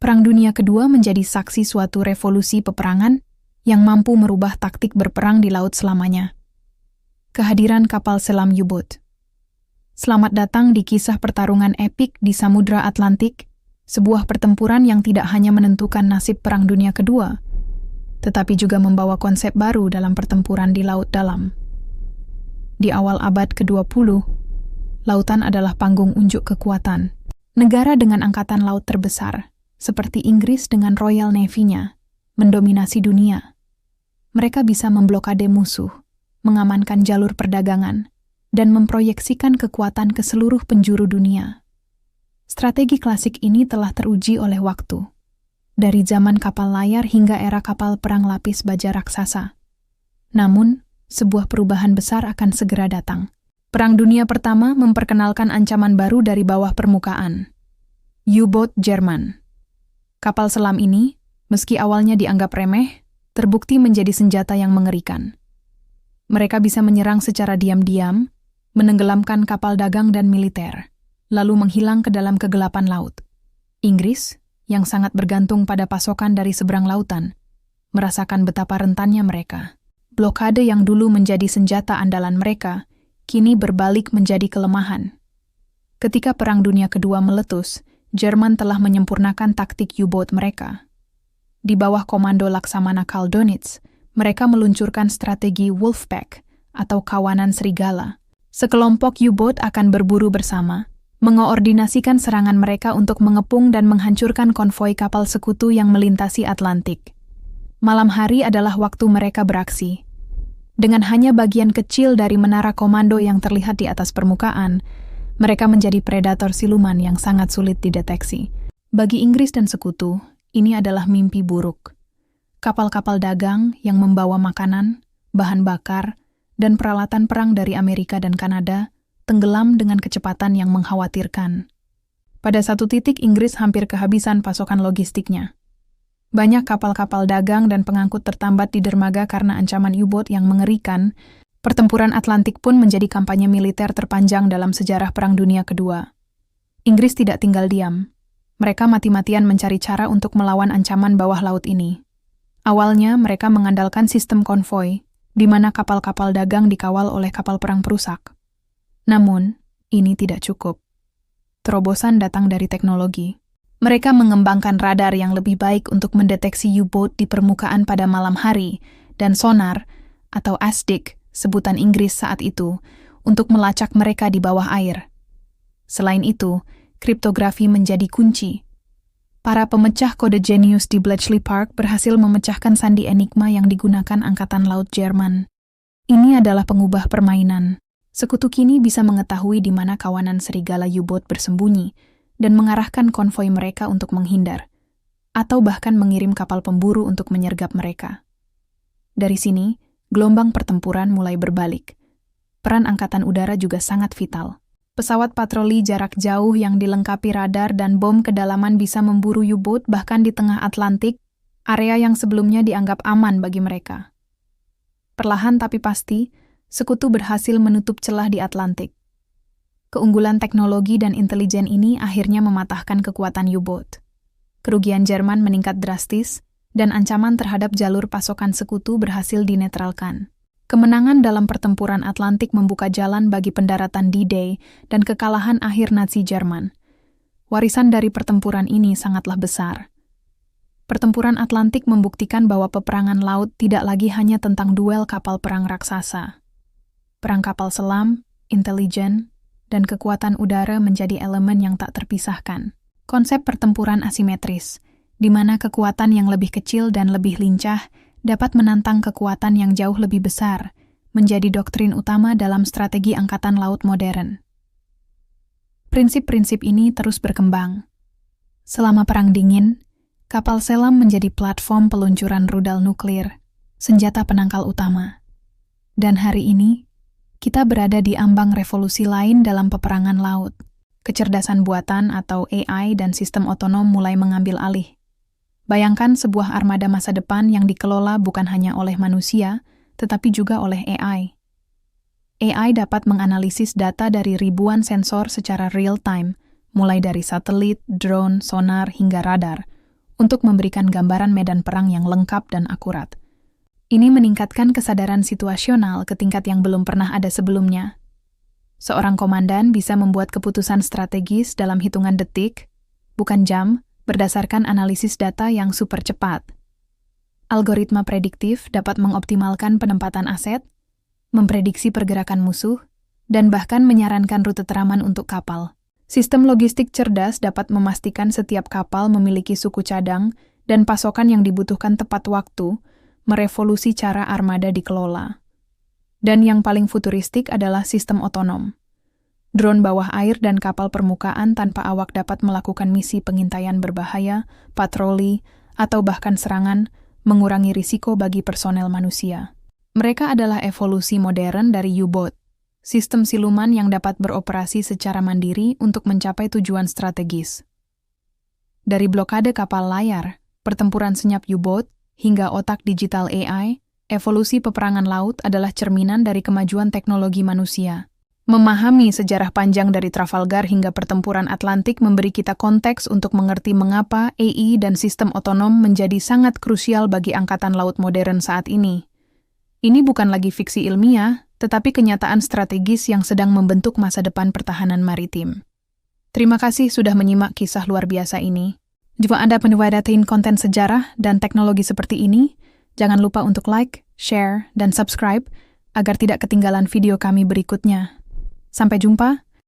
Perang Dunia Kedua menjadi saksi suatu revolusi peperangan yang mampu merubah taktik berperang di laut selamanya. Kehadiran kapal selam U-Boat. Selamat datang di kisah pertarungan epik di Samudra Atlantik, sebuah pertempuran yang tidak hanya menentukan nasib Perang Dunia Kedua, tetapi juga membawa konsep baru dalam pertempuran di laut dalam. Di awal abad ke-20, lautan adalah panggung unjuk kekuatan. Negara dengan angkatan laut terbesar, seperti Inggris dengan Royal Navy-nya, mendominasi dunia. Mereka bisa memblokade musuh, mengamankan jalur perdagangan, dan memproyeksikan kekuatan ke seluruh penjuru dunia. Strategi klasik ini telah teruji oleh waktu, dari zaman kapal layar hingga era kapal perang lapis baja raksasa. Namun, sebuah perubahan besar akan segera datang. Perang Dunia Pertama memperkenalkan ancaman baru dari bawah permukaan. U-Boat Jerman. Kapal selam ini, meski awalnya dianggap remeh, terbukti menjadi senjata yang mengerikan. Mereka bisa menyerang secara diam-diam, menenggelamkan kapal dagang dan militer, lalu menghilang ke dalam kegelapan laut. Inggris, yang sangat bergantung pada pasokan dari seberang lautan, merasakan betapa rentannya mereka. Blokade yang dulu menjadi senjata andalan mereka, kini berbalik menjadi kelemahan. Ketika Perang Dunia Kedua meletus, Jerman telah menyempurnakan taktik U-Boat mereka. Di bawah komando Laksamana Karl Dönitz, mereka meluncurkan strategi Wolfpack atau kawanan serigala. Sekelompok U-Boat akan berburu bersama, mengoordinasikan serangan mereka untuk mengepung dan menghancurkan konvoi kapal sekutu yang melintasi Atlantik. Malam hari adalah waktu mereka beraksi. Dengan hanya bagian kecil dari menara komando yang terlihat di atas permukaan, mereka menjadi predator siluman yang sangat sulit dideteksi. Bagi Inggris dan sekutu, ini adalah mimpi buruk. Kapal-kapal dagang yang membawa makanan, bahan bakar, dan peralatan perang dari Amerika dan Kanada tenggelam dengan kecepatan yang mengkhawatirkan. Pada satu titik Inggris hampir kehabisan pasokan logistiknya. Banyak kapal-kapal dagang dan pengangkut tertambat di dermaga karena ancaman U-Boat yang mengerikan. Pertempuran Atlantik pun menjadi kampanye militer terpanjang dalam sejarah Perang Dunia Kedua. Inggris tidak tinggal diam. Mereka mati-matian mencari cara untuk melawan ancaman bawah laut ini. Awalnya mereka mengandalkan sistem konvoi, di mana kapal-kapal dagang dikawal oleh kapal perang perusak. Namun, ini tidak cukup. Terobosan datang dari teknologi. Mereka mengembangkan radar yang lebih baik untuk mendeteksi U-Boat di permukaan pada malam hari, dan sonar, atau ASDIC, sebutan Inggris saat itu, untuk melacak mereka di bawah air. Selain itu, kriptografi menjadi kunci. Para pemecah kode jenius di Bletchley Park berhasil memecahkan sandi enigma yang digunakan Angkatan Laut Jerman. Ini adalah pengubah permainan. Sekutu kini bisa mengetahui di mana kawanan serigala U-Boat bersembunyi dan mengarahkan konvoi mereka untuk menghindar, atau bahkan mengirim kapal pemburu untuk menyergap mereka. Dari sini, gelombang pertempuran mulai berbalik. Peran Angkatan Udara juga sangat vital. Pesawat patroli jarak jauh yang dilengkapi radar dan bom kedalaman bisa memburu U-Boat bahkan di tengah Atlantik, area yang sebelumnya dianggap aman bagi mereka. Perlahan tapi pasti, sekutu berhasil menutup celah di Atlantik. Keunggulan teknologi dan intelijen ini akhirnya mematahkan kekuatan U-Boat. Kerugian Jerman meningkat drastis, dan ancaman terhadap jalur pasokan sekutu berhasil dinetralkan. Kemenangan dalam pertempuran Atlantik membuka jalan bagi pendaratan D-Day dan kekalahan akhir Nazi Jerman. Warisan dari pertempuran ini sangatlah besar. Pertempuran Atlantik membuktikan bahwa peperangan laut tidak lagi hanya tentang duel kapal perang raksasa. Perang kapal selam, intelijen, dan kekuatan udara menjadi elemen yang tak terpisahkan. Konsep pertempuran asimetris, di mana kekuatan yang lebih kecil dan lebih lincah dapat menantang kekuatan yang jauh lebih besar, menjadi doktrin utama dalam strategi angkatan laut modern. Prinsip-prinsip ini terus berkembang. Selama Perang Dingin, kapal selam menjadi platform peluncuran rudal nuklir, senjata penangkal utama. Dan hari ini, kita berada di ambang revolusi lain dalam peperangan laut. Kecerdasan buatan atau AI dan sistem otonom mulai mengambil alih. Bayangkan sebuah armada masa depan yang dikelola bukan hanya oleh manusia, tetapi juga oleh AI. AI dapat menganalisis data dari ribuan sensor secara real-time, mulai dari satelit, drone, sonar, hingga radar, untuk memberikan gambaran medan perang yang lengkap dan akurat. Ini meningkatkan kesadaran situasional ke tingkat yang belum pernah ada sebelumnya. Seorang komandan bisa membuat keputusan strategis dalam hitungan detik, bukan jam, berdasarkan analisis data yang super cepat. Algoritma prediktif dapat mengoptimalkan penempatan aset, memprediksi pergerakan musuh, dan bahkan menyarankan rute teraman untuk kapal. Sistem logistik cerdas dapat memastikan setiap kapal memiliki suku cadang dan pasokan yang dibutuhkan tepat waktu, merevolusi cara armada dikelola. Dan yang paling futuristik adalah sistem otonom. Drone bawah air dan kapal permukaan tanpa awak dapat melakukan misi pengintaian berbahaya, patroli, atau bahkan serangan, mengurangi risiko bagi personel manusia. Mereka adalah evolusi modern dari U-boat, sistem siluman yang dapat beroperasi secara mandiri untuk mencapai tujuan strategis. Dari blokade kapal layar, pertempuran senyap U-boat, hingga otak digital AI, evolusi peperangan laut adalah cerminan dari kemajuan teknologi manusia. Memahami sejarah panjang dari Trafalgar hingga pertempuran Atlantik memberi kita konteks untuk mengerti mengapa AI dan sistem otonom menjadi sangat krusial bagi angkatan laut modern saat ini. Ini bukan lagi fiksi ilmiah, tetapi kenyataan strategis yang sedang membentuk masa depan pertahanan maritim. Terima kasih sudah menyimak kisah luar biasa ini. Jika Anda menyukai konten sejarah dan teknologi seperti ini, jangan lupa untuk like, share, dan subscribe agar tidak ketinggalan video kami berikutnya. Sampai jumpa